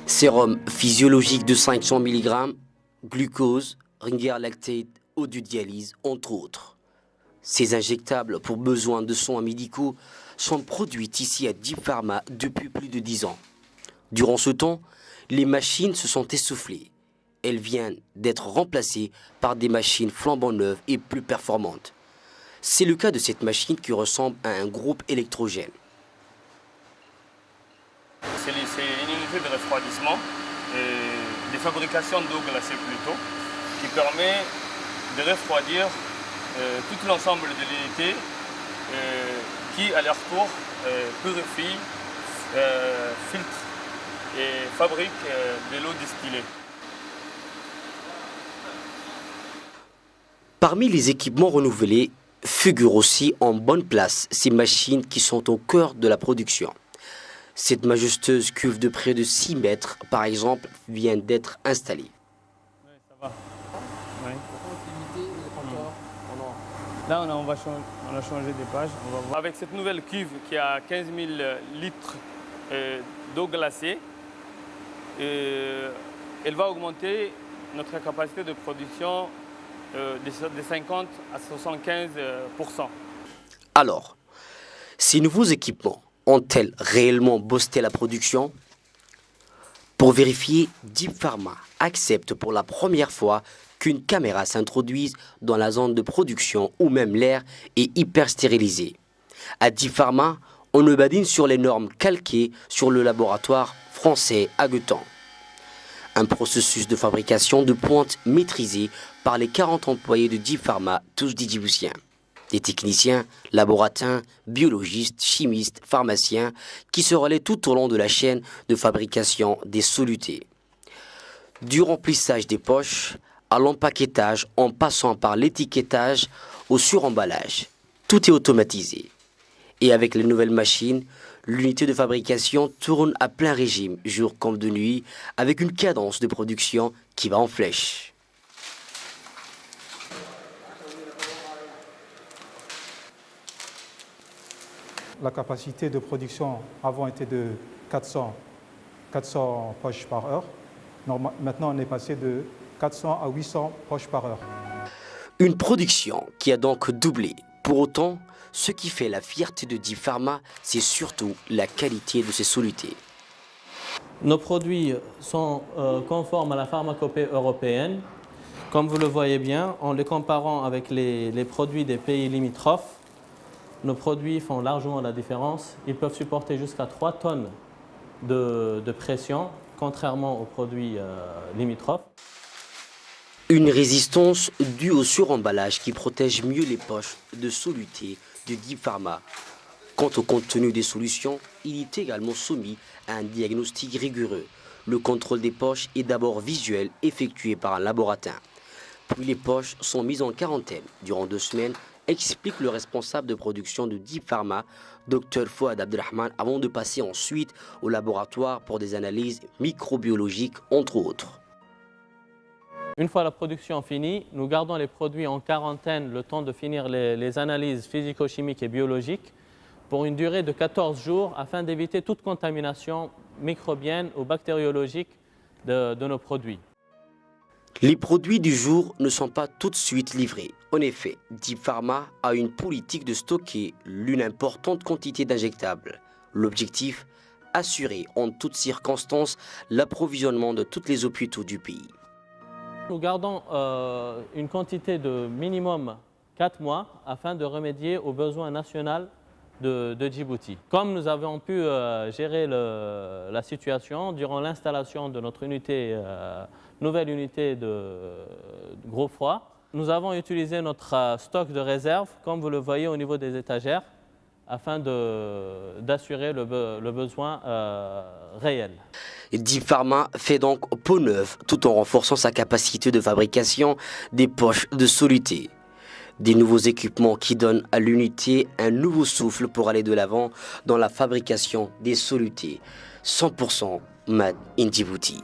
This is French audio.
Sérum physiologique de 500 mg, glucose, ringer lactate, eau de dialyse, entre autres. Ces injectables pour besoins de soins médicaux sont produits ici à Deep Pharma depuis plus de 10 ans. Durant ce temps, les machines se sont essoufflées. Elles viennent d'être remplacées par des machines flambant neuves et plus performantes. C'est le cas de cette machine qui ressemble à un groupe électrogène. C'est une unité de refroidissement, de fabrication d'eau glacée plutôt, qui permet de refroidir tout l'ensemble de l'unité qui, à leur tour, purifie, filtre et fabrique de l'eau distillée. Parmi les équipements renouvelés, figurent aussi en bonne place ces machines qui sont au cœur de la production. Cette majestueuse cuve de près de 6 mètres, par exemple, vient d'être installée. Oui, ça va. Oui. Là, on a changé des pages. On va voir. Avec cette nouvelle cuve qui a 15 000 litres d'eau glacée, elle va augmenter notre capacité de production de 50 à 75%. Alors, ces nouveaux équipements ont-elles réellement boosté la production? Pour vérifier, Deep Pharma accepte pour la première fois qu'une caméra s'introduise dans la zone de production où même l'air est hyper stérilisé. À Deep Pharma, on ne badine sur les normes calquées sur le laboratoire français Aguetan. Un processus de fabrication de pointe maîtrisé par les 40 employés de Deep Pharma, tous des Djiboutiens. Des techniciens, laborantins, biologistes, chimistes, pharmaciens qui se relaient tout au long de la chaîne de fabrication des solutés. Du remplissage des poches à l'empaquetage en passant par l'étiquetage au suremballage. Tout est automatisé. Et avec les nouvelles machines, l'unité de fabrication tourne à plein régime, jour comme de nuit, avec une cadence de production qui va en flèche. La capacité de production avant était de 400 poches par heure. Maintenant, on est passé de 400 à 800 poches par heure. Une production qui a donc doublé. Pour autant, ce qui fait la fierté de Deep Pharma, c'est surtout la qualité de ses solutés. Nos produits sont conformes à la pharmacopée européenne. Comme vous le voyez bien, en les comparant avec les produits des pays limitrophes, nos produits font largement la différence. Ils peuvent supporter jusqu'à 3 tonnes de pression, contrairement aux produits limitrophes. Une résistance due au suremballage qui protège mieux les poches de solutés de Deep Pharma. Quant au contenu des solutions, il est également soumis à un diagnostic rigoureux. Le contrôle des poches est d'abord visuel, effectué par un laboratoire. Puis les poches sont mises en quarantaine durant 2 semaines, explique le responsable de production de Deep Pharma, Dr Fouad Abdelrahman, avant de passer ensuite au laboratoire pour des analyses microbiologiques, entre autres. Une fois la production finie, nous gardons les produits en quarantaine le temps de finir les analyses physico-chimiques et biologiques pour une durée de 14 jours afin d'éviter toute contamination microbienne ou bactériologique de nos produits. Les produits du jour ne sont pas tout de suite livrés. En effet, Deep Pharma a une politique de stocker l'une importante quantité d'injectables. L'objectif, assurer en toutes circonstances l'approvisionnement de tous les hôpitaux du pays. Nous gardons une quantité de minimum 4 mois afin de remédier aux besoins nationaux de Djibouti. Comme nous avons pu gérer la situation durant l'installation de notre nouvelle unité de gros froid, nous avons utilisé notre stock de réserve, comme vous le voyez au niveau des étagères, afin d'assurer le besoin réel. Deep Pharma fait donc peau neuve tout en renforçant sa capacité de fabrication des poches de solutés. Des nouveaux équipements qui donnent à l'unité un nouveau souffle pour aller de l'avant dans la fabrication des solutés 100% Made in Djibouti.